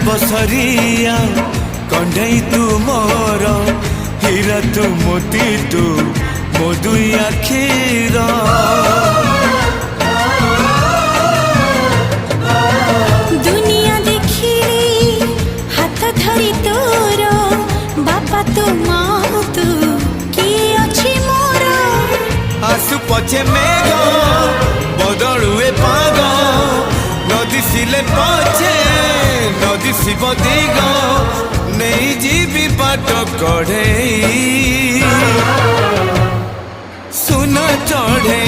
बसरिया कंढई तू मोर हीरा तू मोती तू मो दुई आखिर दुनिया देखिली हाथ धरी तोर बापा तू माँ तू किए अच्छी मोर आसु पछे मेघ बदलुए पाग नदी सिले पछे नदी शिव दिग नहीं जीवी बाट कढ़े सुन चढ़े